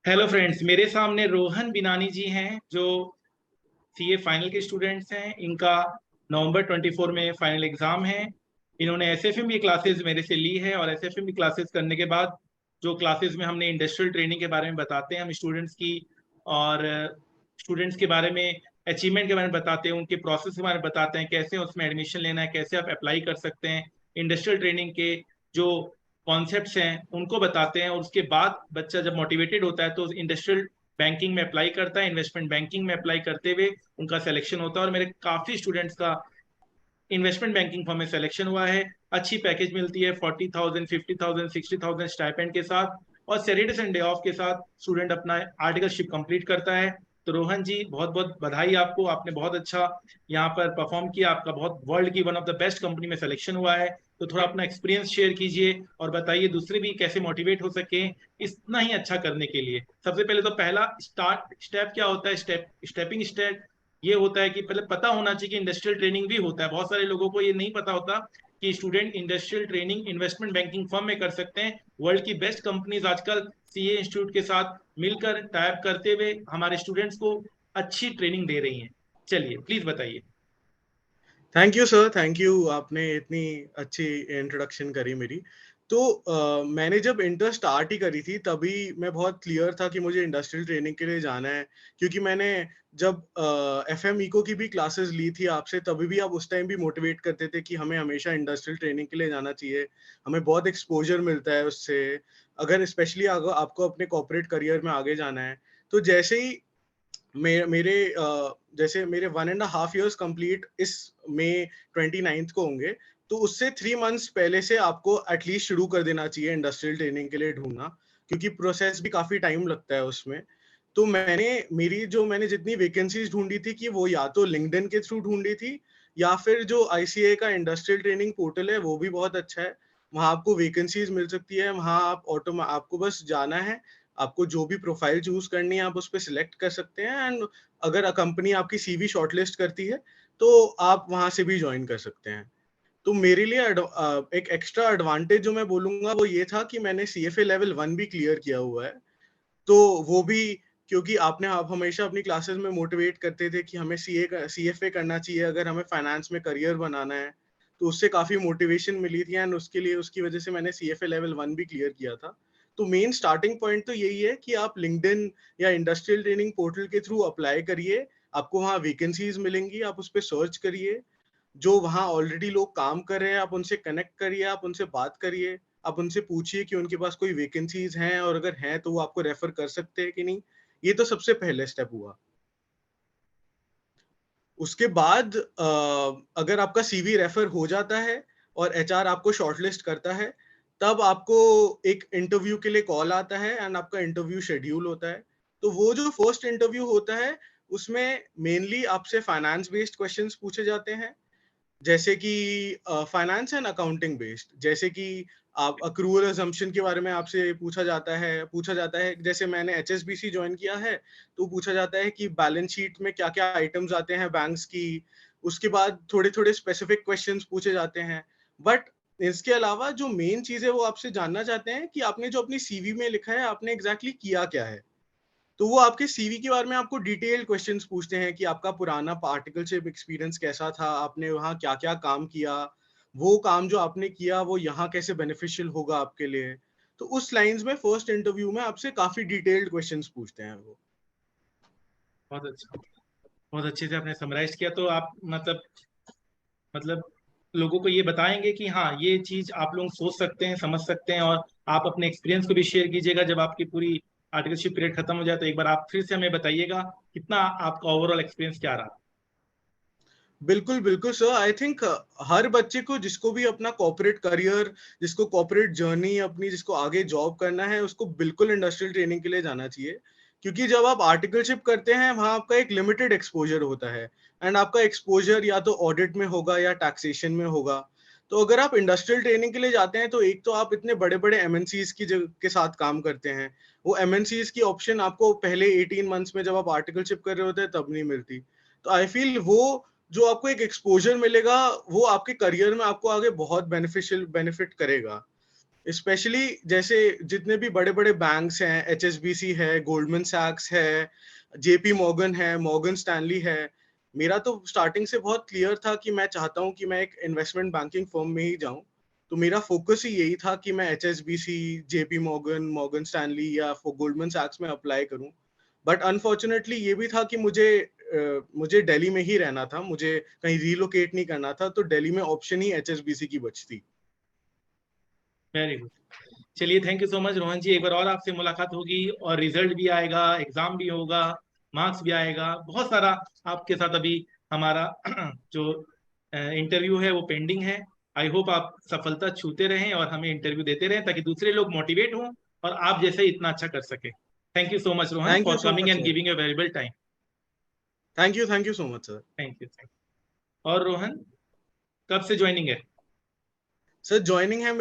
Hello friends, मेरे सामने रोहन बिनानी जी हैं जो सीए फाइनल के स्टूडेंट्स हैं। इनका नवंबर 24 में फाइनल एग्जाम है। इन्होंने एसएफएम की क्लासेस मेरे से ली है और एसएफएम की क्लासेस करने के बाद जो क्लासेस में हमने इंडस्ट्रियल ट्रेनिंग के बारे में बताते हैं हम स्टूडेंट्स की, और स्टूडेंट्स के बारे में अचीवमेंट के बारे में बताते हैं, उनके प्रोसेस के बारे में बताते हैं, कैसे उसमें एडमिशन लेना है, कैसे आप अप्लाई कर सकते हैं। इंडस्ट्रियल ट्रेनिंग के जो कॉन्सेप्ट्स हैं उनको बताते हैं, और उसके बाद बच्चा जब मोटिवेटेड होता है तो इंडस्ट्रियल बैंकिंग में अप्लाई करता है। इन्वेस्टमेंट बैंकिंग में अप्लाई करते हुए उनका सिलेक्शन होता है, और मेरे काफी स्टूडेंट्स का इन्वेस्टमेंट बैंकिंग फर्म में सिलेक्शन हुआ है। अच्छी पैकेज मिलती है, 40,000, 50,000, 60,000 स्टाइपेंड के साथ, और सैटरडे संडे ऑफ के साथ स्टूडेंट अपना आर्टिकलशिप कंप्लीट करता है। तो रोहन जी, बहुत बहुत बधाई आपको, आपने बहुत अच्छा यहाँ पर परफॉर्म किया, आपका बहुत वर्ल्ड की one of the best company में सिलेक्शन हुआ है। तो थोड़ा अपना एक्सपीरियंस शेयर कीजिए और बताइए दूसरे भी कैसे मोटिवेट हो सके इतना ही अच्छा करने के लिए। सबसे पहले तो पहला स्टेप क्या होता है? स्टेपिंग स्टेप ये होता है कि पहले पता होना चाहिए कि इंडस्ट्रियल ट्रेनिंग भी होता है। बहुत सारे लोगों को ये नहीं पता होता कि student industrial training investment banking firm में कर सकते हैं। वर्ल्ड की बेस्ट कंपनीज आजकल सीए इंस्टीट्यूट के साथ मिलकर टाइप करते हुए हमारे स्टूडेंट्स को अच्छी ट्रेनिंग दे रही हैं। चलिए प्लीज बताइए। Thank you sir, thank you. आपने इतनी अच्छी इंट्रोडक्शन करी मेरी। तो मैंने जब इंटर स्टार्ट ही करी थी तभी मैं बहुत क्लियर था कि मुझे इंडस्ट्रियल ट्रेनिंग के लिए जाना है, क्योंकि मैंने जब एफएम इको की भी क्लासेस ली थी आपसे, तभी भी आप उस टाइम भी मोटिवेट करते थे कि हमें हमेशा इंडस्ट्रियल ट्रेनिंग के लिए जाना चाहिए, हमें बहुत एक्सपोजर मिलता है उससे, अगर स्पेशली अगर आपको अपने कॉर्पोरेट करियर में आगे जाना है। तो जैसे ही मेरे जैसे मेरे 1.5 ईयर्स कंप्लीट इस मई 29 को होंगे, तो उससे 3 मंथ्स पहले से आपको एटलीस्ट शुरू कर देना चाहिए इंडस्ट्रियल ट्रेनिंग के लिए ढूंढना, क्योंकि प्रोसेस भी काफी टाइम लगता है उसमें। तो मैंने जितनी वैकेंसीज ढूंढी थी कि वो या तो लिंक्डइन के थ्रू ढूंढी थी, या फिर जो आईसीए का इंडस्ट्रियल ट्रेनिंग पोर्टल है वो भी बहुत अच्छा है। वहां आपको वैकेंसीज मिल सकती है, वहां आपको बस जाना है, आपको जो भी प्रोफाइल चूज करनी है आप उस पर सिलेक्ट कर सकते हैं, एंड अगर कंपनी आपकी सीवी शॉर्टलिस्ट करती है तो आप वहां से भी ज्वाइन कर सकते हैं। तो मेरे लिए एक एक्स्ट्रा एडवांटेज जो मैं बोलूंगा वो ये था कि मैंने सीएफए लेवल 1 भी क्लियर किया हुआ है। तो वो भी क्योंकि आप हमेशा अपनी क्लासेस में मोटिवेट करते थे कि हमें सीएफए करना चाहिए अगर हमें फाइनेंस में करियर बनाना है, तो उससे काफी मोटिवेशन मिली थी, एंड उसकी वजह से मैंने सीएफए लेवल 1 भी क्लियर किया था। तो मेन स्टार्टिंग पॉइंट तो यही है कि आप लिंक्डइन या इंडस्ट्रियल ट्रेनिंग पोर्टल के थ्रू अप्लाई करिए, आपको वहाँ वैकेंसीज मिलेंगी, आप उस पर सर्च करिए, जो वहाँ ऑलरेडी लोग काम कर रहे हैं आप उनसे कनेक्ट करिए, आप उनसे बात करिए, आप उनसे पूछिए कि उनके पास कोई वैकेंसीज हैं, और अगर हैं तो वो आपको रेफर कर सकते हैं कि नहीं। ये तो सबसे पहले स्टेप हुआ। उसके बाद अगर आपका सीवी रेफर हो जाता है और एचआर आपको शॉर्टलिस्ट करता है, तब आपको एक इंटरव्यू के लिए कॉल आता है एंड आपका इंटरव्यू शेड्यूल होता है। तो वो जो फर्स्ट इंटरव्यू होता है उसमें मेनली आपसे फाइनेंस बेस्ड क्वेश्चंस पूछे जाते हैं, जैसे कि फाइनेंस एंड अकाउंटिंग बेस्ड, जैसे कि आप अक्रूवल अजम्पशन के बारे में आपसे पूछा जाता है जैसे मैंने एचएसबीसी ज्वाइन किया है, तो पूछा जाता है कि बैलेंस शीट में क्या क्या आइटम्स आते हैं बैंक्स की। उसके बाद थोड़े थोड़े स्पेसिफिक क्वेश्चंस पूछे जाते हैं। बट इसके अलावा जो मेन चीज है वो आपसे जानना चाहते हैं कि आपने जो अपनी सीवी में लिखा है आपने एग्जैक्टली किया क्या है। तो वो आपके सीवी के बारे में आपको डिटेल्ड क्वेश्चंस पूछते हैं कि आपका पुराना पार्टिकलशिप एक्सपीरियंस कैसा था, आपने वहाँ क्या क्या काम किया, वो काम जो आपने किया वो यहाँ कैसे बेनिफिशियल होगा आपके लिए। तो उस लाइंस में फर्स्ट इंटरव्यू में आपसे काफी डिटेल्ड क्वेश्चंस पूछते हैं वो। बहुत अच्छा, बहुत अच्छे से आपने समराइज किया। तो आप मतलब लोगों को ये बताएंगे कि हाँ, ये चीज आप लोग सोच सकते हैं, समझ सकते हैं, और आप अपने एक्सपीरियंस को भी शेयर कीजिएगा। जब आपकी पूरी आर्टिकलशिप पीरियड खत्म हो जाए तो एक बार आप फिर से हमें बताइएगा कितना आपका ओवरऑल एक्सपीरियंस क्या रहा। बिल्कुल बिल्कुल सर, आई थिंक हर बच्चे को जिसको भी अपना कॉर्पोरेट करियर, जिसको कॉर्पोरेट जर्नी अपनी, जिसको आगे जॉब करना है, उसको बिल्कुल इंडस्ट्रियल ट्रेनिंग के लिए जाना चाहिए। क्योंकि जब आप आर्टिकलशिप करते हैं वहां आपका एक लिमिटेड एक्सपोजर होता है, एंड आपका एक्सपोजर या तो ऑडिट में होगा या टैक्सेशन में होगा। तो अगर आप इंडस्ट्रियल ट्रेनिंग के लिए जाते हैं तो एक तो आप इतने बड़े बड़े एमएनसीज के साथ काम करते हैं, वो एमएनसीज की ऑप्शन आपको पहले 18 मंथ्स में जब आप आर्टिकलशिप कर रहे होते हैं तब नहीं मिलती। तो आई फील वो जो आपको एक एक्सपोजर मिलेगा वो आपके करियर में आपको आगे बहुत बेनिफिशियल बेनिफिट करेगा। स्पेशली जैसे जितने भी बड़े बड़े बैंक्स हैं, एचएसबीसी है, गोल्डमैन सैक्स है, जेपी मॉर्गन है, मॉर्गन स्टैनली है, मेरा तो स्टार्टिंग से बहुत क्लियर था कि मैं चाहता हूं कि मैं एक इन्वेस्टमेंट बैंकिंग फर्म में ही जाऊं। तो मेरा फोकस ही यही था कि मैं HSBC, JP Morgan, Morgan Stanley या गोल्डमैन सैक्स में अप्लाई करूं। बट अनफॉर्चुनेटली ये भी था कि मुझे दिल्ली में ही रहना था, मुझे कहीं रिलोकेट नहीं करना था, तो दिल्ली में ऑप्शन ही एचएसबीसी की बचती। Very good. चलिए, thank you so much Rohan ji. एक बार और आपसे मुलाकात होगी और रिजल्ट भी आएगा, एग्जाम भी होगा, मार्क्स भी आएगा, बहुत सारा आपके साथ अभी हमारा जो इंटरव्यू है वो पेंडिंग है। आई होप आप सफलता छूते रहें और हमें इंटरव्यू देते रहें ताकि दूसरे लोग मोटिवेट हों और आप जैसे इतना अच्छा कर सके। Thank you so much Rohan thank you for so coming much and sir. Giving a valuable time. Thank you so much sir. Thank you, thank you. और रोहन, कब से ज्वाइनिंग है? सर ज्वाइनिंग है